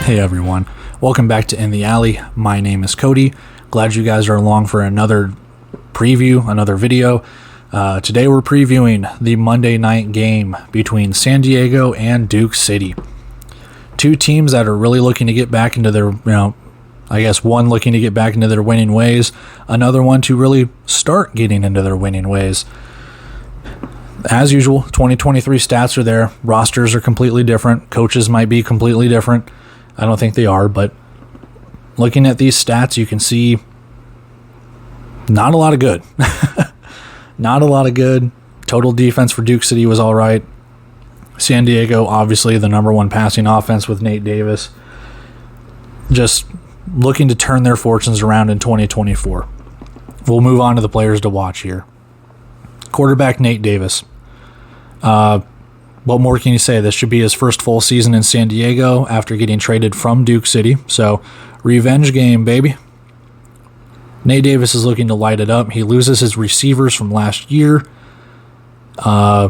Hey everyone, welcome back to In the Alley. My name is Cody. Glad you guys are along for another preview, another video. Today we're previewing the Monday night game between San Diego and Duke City. Two teams that are really looking to get back into their, one looking to get back into their winning ways, another one to really start getting into their winning ways. As usual, 2023 stats are there. Rosters are completely different. Coaches might be completely different. I don't think they are, but looking at these stats, you can see not a lot of good. Not a lot of good. Total defense for Duke City was all right. San Diego, obviously the number one passing offense with Nate Davis. Just looking to turn their fortunes around in 2024. We'll move on to the players to watch here. Quarterback Nate Davis. What more can you say? This should be his first full season in San Diego after getting traded from Duke City. So, revenge game, baby. Nate Davis is looking to light it up. He loses his receivers from last year. I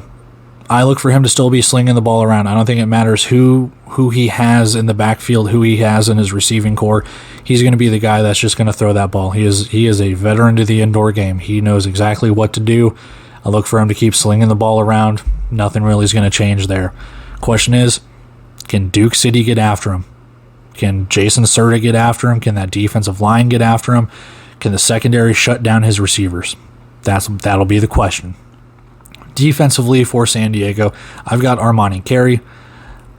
look for him to still be slinging the ball around. I don't think it matters who he has in the backfield, who he has in his receiving core. He's going to be the guy that's just going to throw that ball. He is a veteran to the indoor game. He knows exactly what to do. I look for him to keep slinging the ball around. Nothing really is going to change there. Question is, can Duke City get after him? Can Jason Serta get after him? Can that defensive line get after him? Can the secondary shut down his receivers? That'll be the question. Defensively for San Diego, I've got Armani Carey.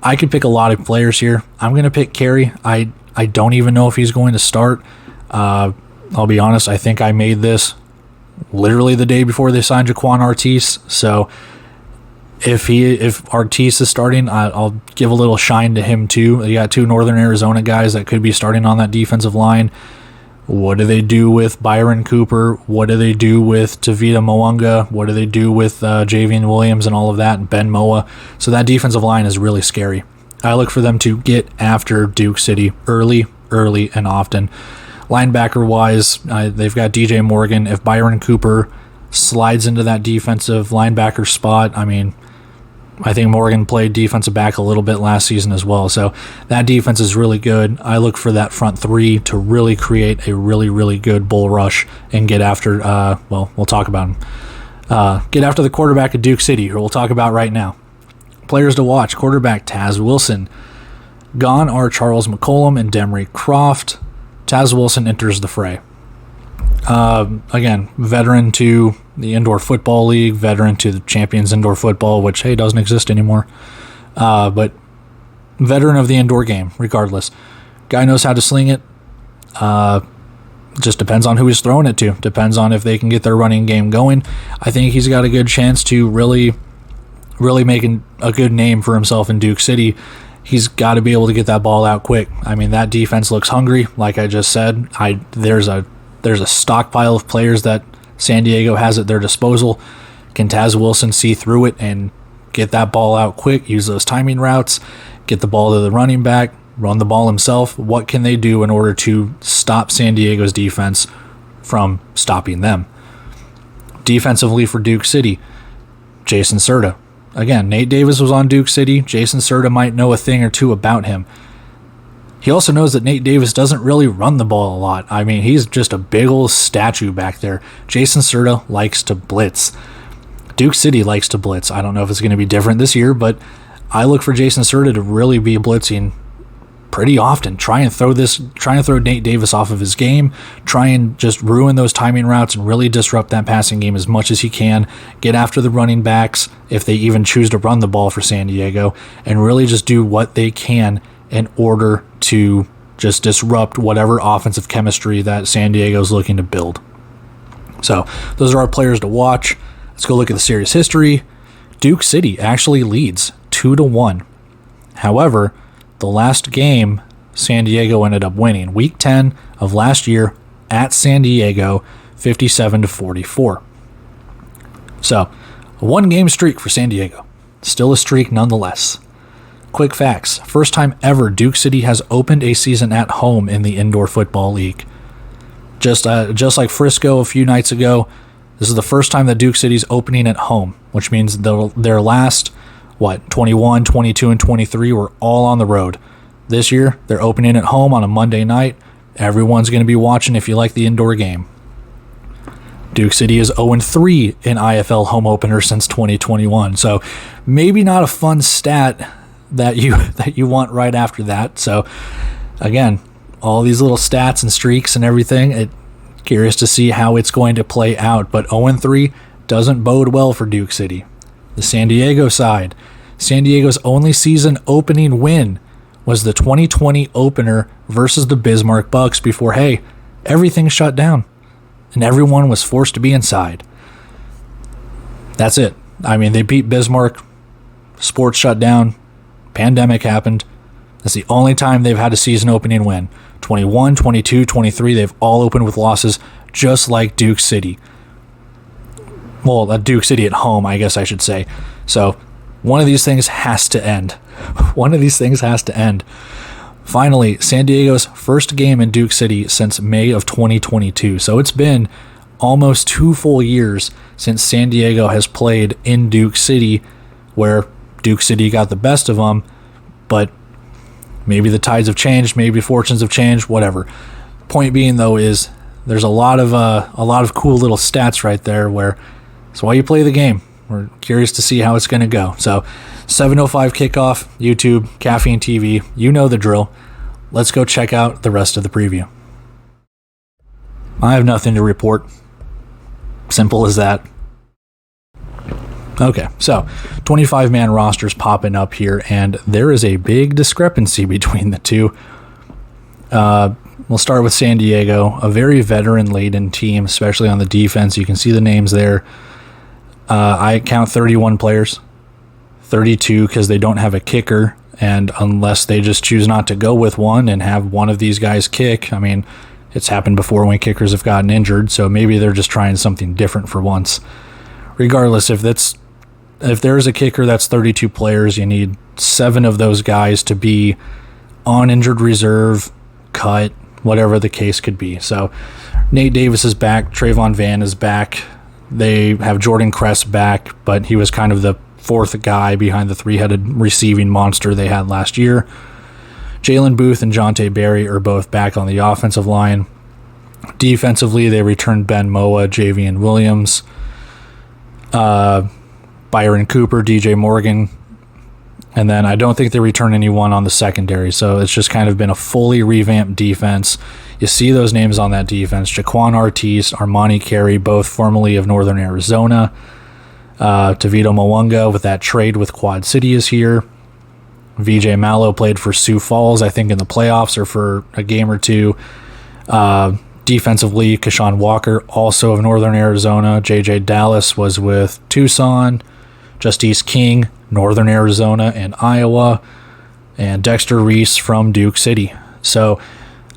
I could pick a lot of players here. I'm going to pick Carey. I don't even know if he's going to start. I'll be honest, I think I made this literally the day before they signed Jaquan Artis. So if Artis is starting, I'll give a little shine to him too. You got two Northern Arizona guys that could be starting on that defensive line. What do they do with Byron Cooper? What do they do with Tavita Mounga? What do they do with Javian Williams and all of that, and Ben Moa? So that defensive line is really scary. I look for them to get after Duke City early, and often. Linebacker-wise, they've got DJ Morgan. If Byron Cooper slides into that defensive linebacker spot, I think Morgan played defensive back a little bit last season as well. So that defense is really good. I look for that front three to really create a really, really good bull rush and get after, we'll talk about him. Get after the quarterback of Duke City, who we'll talk about right now. Players to watch: quarterback Taz Wilson. Gone are Charles McCollum and Demery Croft. Taz Wilson enters the fray. Again, veteran to the Indoor Football League, veteran to the Champions Indoor Football, which, hey, doesn't exist anymore. But veteran of the indoor game, regardless. Guy knows how to sling it. Just depends on who he's throwing it to. Depends on if they can get their running game going. I think he's got a good chance to really making a good name for himself in Duke City. He's got to be able to get that ball out quick. That defense looks hungry, like I just said. There's a stockpile of players that San Diego has at their disposal. Can Taz Wilson see through it and get that ball out quick, use those timing routes, get the ball to the running back, run the ball himself? What can they do in order to stop San Diego's defense from stopping them? Defensively for Duke City, Jason Serta. Again, Nate Davis was on Duke City. Jason Serta might know a thing or two about him. He also knows that Nate Davis doesn't really run the ball a lot. He's just a big old statue back there. Jason Serta likes to blitz. Duke City likes to blitz. I don't know if it's going to be different this year, but I look for Jason Serta to really be blitzing pretty often. Try and throw Nate Davis off of his game. Try and just ruin those timing routes and really disrupt that passing game as much as he can. Get after the running backs if they even choose to run the ball for San Diego, and really just do what they can in order to just disrupt whatever offensive chemistry that San Diego's looking to build. So those are our players to watch. Let's go look at the series history. Duke City actually leads 2-1. However, the last game, San Diego ended up winning. Week 10 of last year at San Diego, 57-44. So, a one-game streak for San Diego. Still a streak nonetheless. Quick facts. First time ever Duke City has opened a season at home in the Indoor Football League. Just like Frisco a few nights ago, this is the first time that Duke City's opening at home, which means their last 21, 22, and 23 were all on the road. This year, they're opening at home on a Monday night. Everyone's going to be watching if you like the indoor game. Duke City is 0-3 in IFL home opener since 2021. So maybe not a fun stat that you want right after that. So again, all these little stats and streaks and everything, curious to see how it's going to play out. But 0-3 doesn't bode well for Duke City. The San Diego side. San Diego's only season opening win was the 2020 opener versus the Bismarck Bucks before, everything shut down and everyone was forced to be inside. That's it. I mean, they beat Bismarck, sports shut down, pandemic happened. That's the only time they've had a season opening win. 21, 22, 23, they've all opened with losses, just like Duke City. Well, Duke City at home, I guess I should say. So one of these things has to end. One of these things has to end. Finally, San Diego's first game in Duke City since May of 2022. So it's been almost 2 full years since San Diego has played in Duke City, where Duke City got the best of them, but maybe the tides have changed, maybe fortunes have changed, whatever. Point being, though, is there's a lot of cool little stats right there where it's why you play the game. We're curious to see how it's going to go. So 7:05 kickoff, YouTube, Caffeine TV, you know the drill. Let's go check out the rest of the preview. I have nothing to report. Simple as that. Okay, so 25-man rosters popping up here, and there is a big discrepancy between the two. We'll start with San Diego, a very veteran-laden team, especially on the defense. You can see the names there. I count 31 players, 32 because they don't have a kicker, and unless they just choose not to go with one and have one of these guys kick, I mean, it's happened before when kickers have gotten injured, so maybe they're just trying something different for once. Regardless, if there's a kicker that's 32 players, you need 7 of those guys to be on injured reserve, cut, whatever the case could be. So Nate Davis is back, Trayvon Van is back. They have Jordan Kress back, but he was kind of the 4th guy behind the 3-headed receiving monster they had last year. Jalen Booth and Jonte Berry are both back on the offensive line. Defensively, they returned Ben Moa, Javian Williams, Byron Cooper, DJ Morgan, and then I don't think they return anyone on the secondary, so it's just kind of been a fully revamped defense. You see those names on that defense: Jaquan Ortiz, Armani Carey, both formerly of Northern Arizona. Tavito Mwanga with that trade with Quad City is here. VJ Mallow played for Sioux Falls, I think, in the playoffs or for a game or two. Defensively, Kashawn Walker, also of Northern Arizona. JJ Dallas was with Tucson. Justice King, Northern Arizona and Iowa. And Dexter Reese from Duke City. So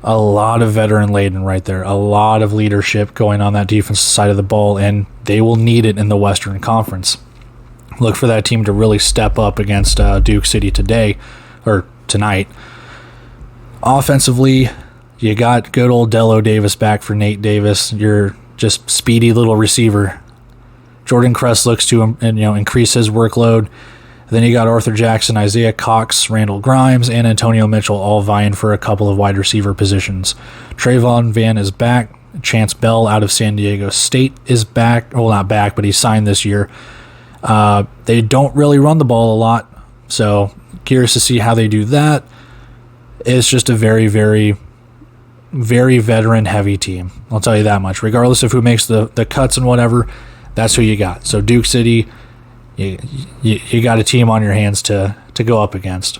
a lot of veteran laden right there. A lot of leadership going on that defensive side of the ball, and they will need it in the Western Conference. Look for that team to really step up against Duke City tonight. Offensively, you got good old Dello Davis back for Nate Davis. You're just speedy little receiver. Jordan Kress looks to increase his workload. Then you got Arthur Jackson, Isaiah Cox, Randall Grimes, and Antonio Mitchell all vying for a couple of wide receiver positions. Trayvon Van is back. Chance Bell out of San Diego State is back. Well, not back, but he signed this year. They don't really run the ball a lot, so curious to see how they do that. It's just a very, very, very veteran-heavy team. I'll tell you that much. Regardless of who makes the cuts and whatever, that's who you got. So Duke City, you got a team on your hands to go up against.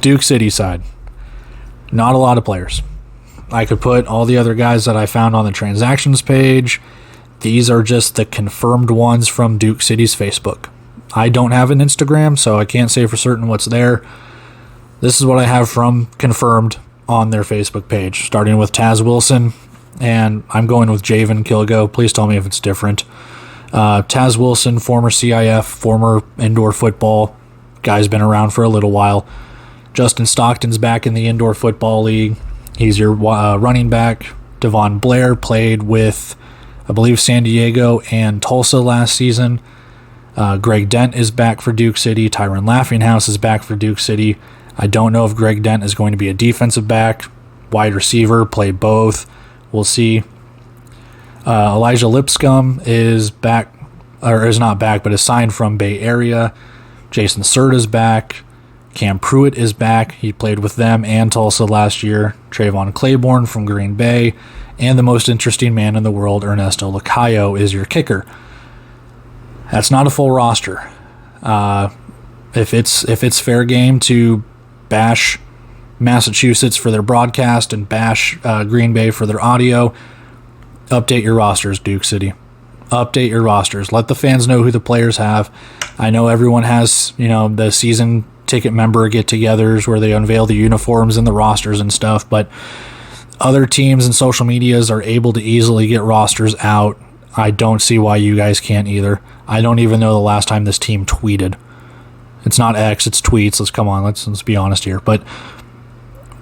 Duke City side, not a lot of players. I could put all the other guys that I found on the transactions page. These are just the confirmed ones from Duke City's Facebook. I don't have an Instagram, so I can't say for certain what's there. This is what I have from confirmed on their Facebook page, starting with Taz Wilson, and I'm going with Javen Kilgo. Please tell me if it's different. Taz Wilson, former CIF, former indoor football. Guy's been around for a little while. Justin Stockton's back in the indoor football league. He's your running back. Devon Blair played with, I believe, San Diego and Tulsa last season. Greg Dent is back for Duke City. Tyron Laughinghouse is back for Duke City. I don't know if Greg Dent is going to be a defensive back, wide receiver, play both. We'll see. Elijah Lipscomb is back, or is not back, but is signed from Bay Area. Jason Serta is back. Cam Pruitt is back. He played with them and Tulsa last year. Trayvon Claiborne from Green Bay. And the most interesting man in the world, Ernesto Lacayo, is your kicker. That's not a full roster. If it's fair game to bash Massachusetts for their broadcast and bash Green Bay for their audio, update your rosters, Duke City. Update your rosters. Let the fans know who the players have. I know everyone has, the season ticket member get-togethers where they unveil the uniforms and the rosters and stuff, but other teams and social medias are able to easily get rosters out. I don't see why you guys can't either. I don't even know the last time this team tweeted. It's not X, it's tweets. Let's be honest here. But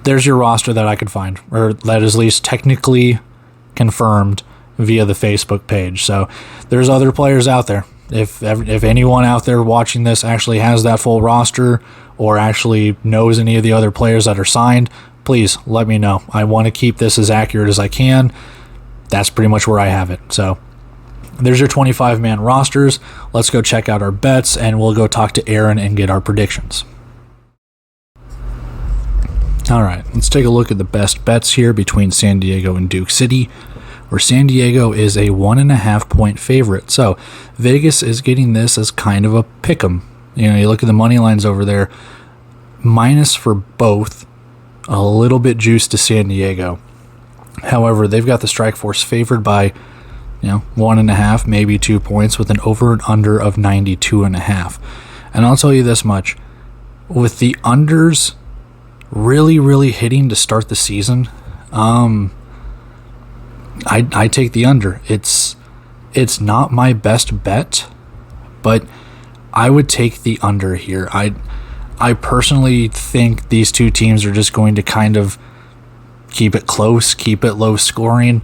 there's your roster that I could find, or that is at least technically confirmed via the Facebook page. So there's other players out there. If anyone out there watching this actually has that full roster or actually knows any of the other players that are signed, please let me know. I want to keep this as accurate as I can. That's pretty much where I have it. So there's your 25-man rosters. Let's go check out our bets, and we'll go talk to Aaron and get our predictions. All right, let's take a look at the best bets here between San Diego and Duke City, where San Diego is a 1.5-point favorite. So Vegas is getting this as kind of a pick 'em. You look at the money lines over there, minus for both, a little bit juiced to San Diego. However, they've got the Strike Force favored by 1.5, maybe 2 points, with an over and under of 92.5. And I'll tell you this much, with the unders really, really hitting to start the season, I take the under. It's not my best bet, but I would take the under here. I personally think these two teams are just going to kind of keep it close, keep it low scoring.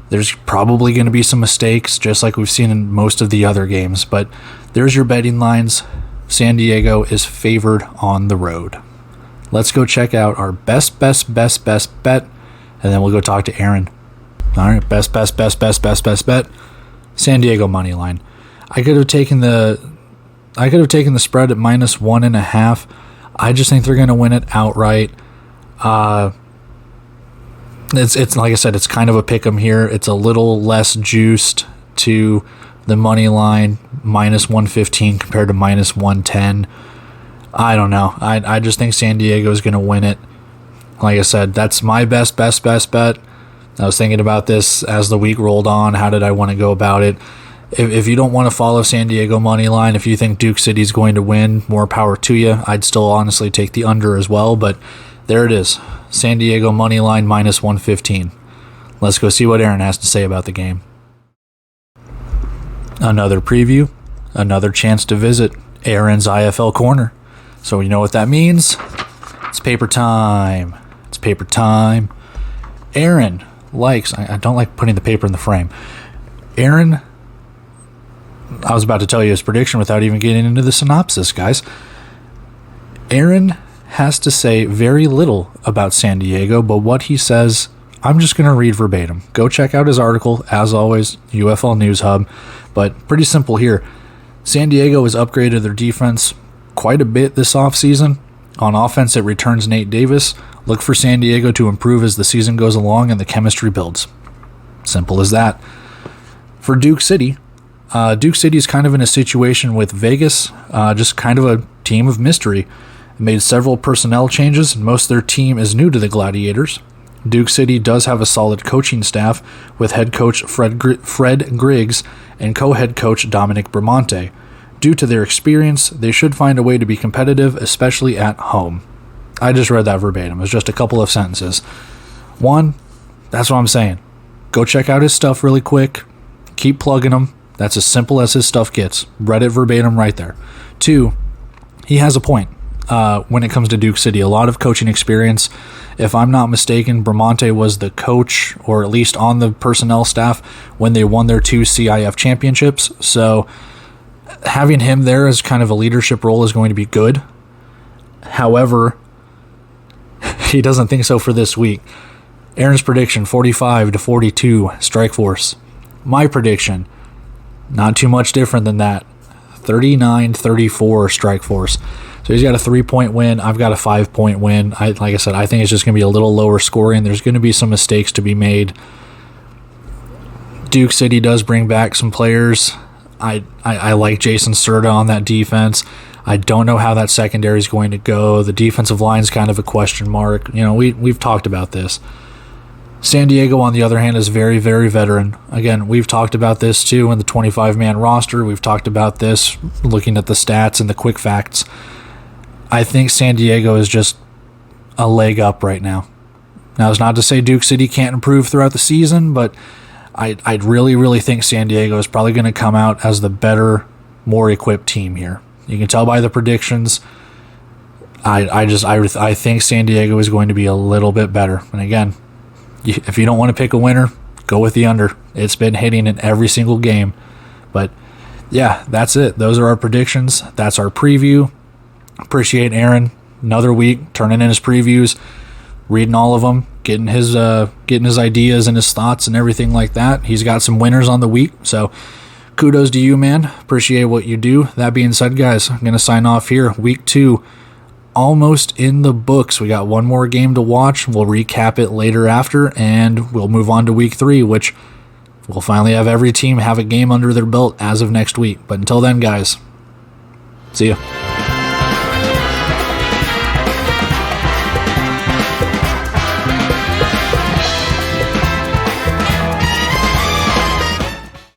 There's probably going to be some mistakes, just like we've seen in most of the other games. But there's your betting lines. San Diego is favored on the road. Let's go check out our best bet, and then we'll go talk to Aaron. All right, best bet. San Diego money line. I could have taken the spread at minus 1.5. I just think they're going to win it outright. It's like I said, it's kind of a pick 'em here. It's a little less juiced to the money line, minus 115 compared to minus 110. I don't know. I just think San Diego is going to win it. Like I said, that's my best bet. I was thinking about this as the week rolled on. How did I want to go about it? If you don't want to follow San Diego money line, if you think Duke City's going to win, more power to you. I'd still honestly take the under as well, but there it is. San Diego money line minus 115. Let's go see what Aaron has to say about the game. Another preview, another chance to visit Aaron's IFL Corner. So you know what that means? It's paper time. Aaron likes, I don't like putting the paper in the frame. Aaron, I was about to tell you his prediction without even getting into the synopsis, guys. Aaron has to say very little about San Diego, but what he says, I'm just going to read verbatim. Go check out his article, as always, UFL News Hub. But pretty simple here. San Diego has upgraded their defense quite a bit this offseason. On offense, it returns Nate Davis. Look for San Diego to improve as the season goes along and the chemistry builds. Simple as that. For Duke City is kind of in a situation with Vegas, just kind of a team of mystery. Made several personnel changes, and most of their team is new to the Gladiators. Duke City does have a solid coaching staff with head coach Fred Griggs and co-head coach Dominic Bramante. Due to their experience, they should find a way to be competitive, especially at home. I just read that verbatim. It was just a couple of sentences. One, that's what I'm saying. Go check out his stuff really quick. Keep plugging him. That's as simple as his stuff gets. Read it verbatim right there. Two, he has a point. When it comes to Duke City, a lot of coaching experience. If I'm not mistaken, Bramante was the coach, or at least on the personnel staff, when they won their 2 CIF championships. So having him there as kind of a leadership role is going to be good. However, He doesn't think so for this week. Aaron's prediction, 45-42 Strike Force. My prediction, not too much different than that, 39-34 Strike Force. So he's got a 3-point win. I've got a 5-point win. Like I said, I think it's just going to be a little lower scoring. There's going to be some mistakes to be made. Duke City does bring back some players. I like Jason Serta on that defense. I don't know how that secondary is going to go. The defensive line is kind of a question mark. You know, we've talked about this. San Diego, on the other hand, is very, very veteran. Again, we've talked about this too in the 25-man roster. We've talked about this looking at the stats and the quick facts. I think San Diego is just a leg up right now. Now, it's not to say Duke City can't improve throughout the season, but I really, really think San Diego is probably going to come out as the better, more equipped team here. You can tell by the predictions. I think San Diego is going to be a little bit better. And again, if you don't want to pick a winner, go with the under. It's been hitting in every single game. But yeah, that's it. Those are our predictions. That's our preview. Appreciate Aaron. Another week turning in his previews, reading all of them, getting his ideas and his thoughts and everything like that. He's got some winners on the week, so kudos to you, man. Appreciate what you do. That being said, guys, I'm going to sign off here. Week 2 almost in the books. We got one more game to watch. We'll recap it later after, and we'll move on to week 3, which we'll finally have every team have a game under their belt as of next week. But until then, guys, see ya.